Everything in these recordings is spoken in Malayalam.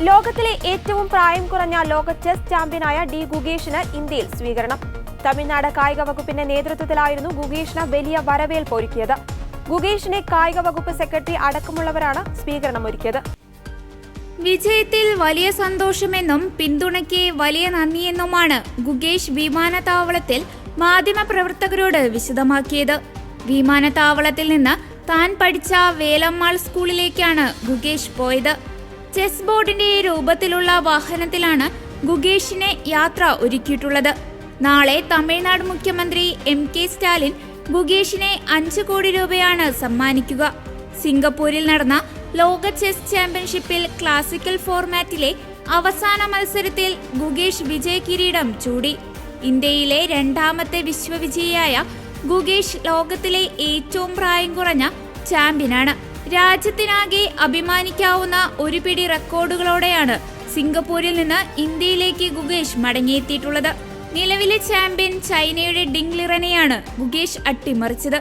ലോകത്തിലെ ഏറ്റവും പ്രായം കുറഞ്ഞ ലോക ചെസ് ചാമ്പ്യനായ ഡി ഗുഗേഷിന് ഇന്ത്യയിൽ സ്വീകരണം. തമിഴ്നാട് കായിക വകുപ്പിന്റെ നേതൃത്വത്തിലായിരുന്നു ഗുഗേഷിന് വലിയ വരവേൽപ്പ് ഒരുക്കിയത്. ഗുഗേഷിനെ കായിക വകുപ്പ് സെക്രട്ടറി അടക്കമുള്ളവരാണ് സ്വീകരണം ഒരുക്കിയത്. വിജയത്തിൽ വലിയ സന്തോഷമെന്നും പിന്തുണയ്ക്ക് വലിയ നന്ദിയെന്നുമാണ് ഗുഗേഷ് വിമാനത്താവളത്തിൽ മാധ്യമപ്രവർത്തകരോട് വിശദമാക്കിയത്. വിമാനത്താവളത്തിൽ നിന്ന് താൻ പഠിച്ച വേലമ്മാൾ സ്കൂളിലേക്കാണ് ഗുഗേഷ് പോയത്. ചെസ് ബോർഡിന്റെ രൂപത്തിലുള്ള വാഹനത്തിലാണ് ഗുഗേഷിനെ യാത്ര ഒരുക്കിയിട്ടുള്ളത്. നാളെ തമിഴ്നാട് മുഖ്യമന്ത്രി MK സ്റ്റാലിൻ ഗുഗേഷിനെ 5 കോടി രൂപയാണ് സമ്മാനിക്കുക. സിംഗപ്പൂരിൽ നടന്ന ലോക ചെസ് ചാമ്പ്യൻഷിപ്പിൽ ക്ലാസിക്കൽ ഫോർമാറ്റിലെ അവസാന മത്സരത്തിൽ ഗുഗേഷ് വിജയ കിരീടം ചൂടി. ഇന്ത്യയിലെ 2ാമത്തെ വിശ്വവിജയിയായ ഗുഗേഷ് ലോകത്തിലെ ഏറ്റവും പ്രായം കുറഞ്ഞ ചാമ്പ്യനാണ്. രാജ്യത്തിനാകെ അഭിമാനിക്കാവുന്ന ഒരു പിടി റെക്കോർഡുകളോടെയാണ് സിംഗപ്പൂരിൽ നിന്ന് ഇന്ത്യയിലേക്ക് ഗുഗേഷ് മടങ്ങിയെത്തിയിട്ടുള്ളത്. നിലവിലെ ചാമ്പ്യൻ ചൈനയുടെ ഡിങ് ലിറനെയാണ് ഗുഗേഷ് അട്ടിമറിച്ചത്.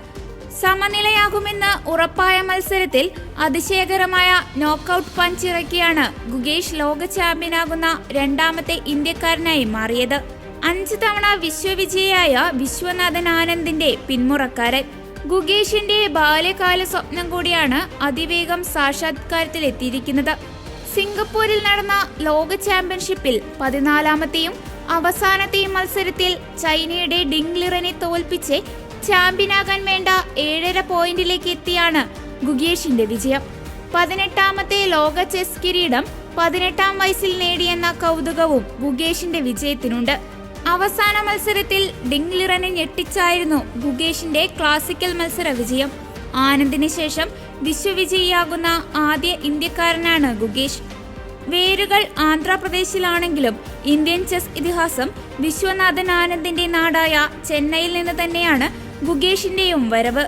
സമനിലയാകുമെന്ന് ഉറപ്പായ മത്സരത്തിൽ അതിശയകരമായ നോക്കൌട്ട് പഞ്ച് ഇറക്കിയാണ് ഗുഗേഷ് ലോക ചാമ്പ്യനാകുന്ന 2ാമത്തെ ഇന്ത്യക്കാരനായി മാറിയത്. 5 തവണ വിശ്വവിജയിയായ വിശ്വനാഥൻ ആനന്ദിന്റെ പിന്മുറക്കാരൻ. ഗുഗേഷിന്റെ ബാല്യകാല സ്വപ്നം കൂടിയാണ് അതിവേഗം സാക്ഷാത്കാരത്തിലെത്തിയിരിക്കുന്നത്. സിംഗപ്പൂരിൽ നടന്ന ലോക ചാമ്പ്യൻഷിപ്പിൽ 14ാമത്തെയും അവസാനത്തെയും മത്സരത്തിൽ ചൈനയുടെ ഡിങ് ലിറനെ തോൽപ്പിച്ച് ചാമ്പ്യനാകാൻ വേണ്ട 7.5 പോയിന്റിലേക്ക് എത്തിയാണ് ഗുഗേഷിന്റെ വിജയം. 18ാമത്തെ ലോക ചെസ് കിരീടം 18ാം വയസ്സിൽ നേടിയെന്ന കൗതുകവും ഗുഗേഷിന്റെ വിജയത്തിനുണ്ട്. അവസാന മത്സരത്തിൽ ഡിങ് ലിറനെ ഞെട്ടിച്ചായിരുന്നു ഗുഗേഷിന്റെ ക്ലാസിക്കൽ മത്സര വിജയം. ആനന്ദിന് ശേഷം വിശ്വവിജയിയാകുന്ന ആദ്യ ഇന്ത്യക്കാരനാണ് ഗുഗേഷ്. വേരുകൾ ആന്ധ്രാപ്രദേശിലാണെങ്കിലും ഇന്ത്യൻ ചെസ് ഇതിഹാസം വിശ്വനാഥൻ ആനന്ദിന്റെ നാടായ ചെന്നൈയിൽ നിന്ന് തന്നെയാണ് ഗുഗേഷിന്റെയും വരവ്.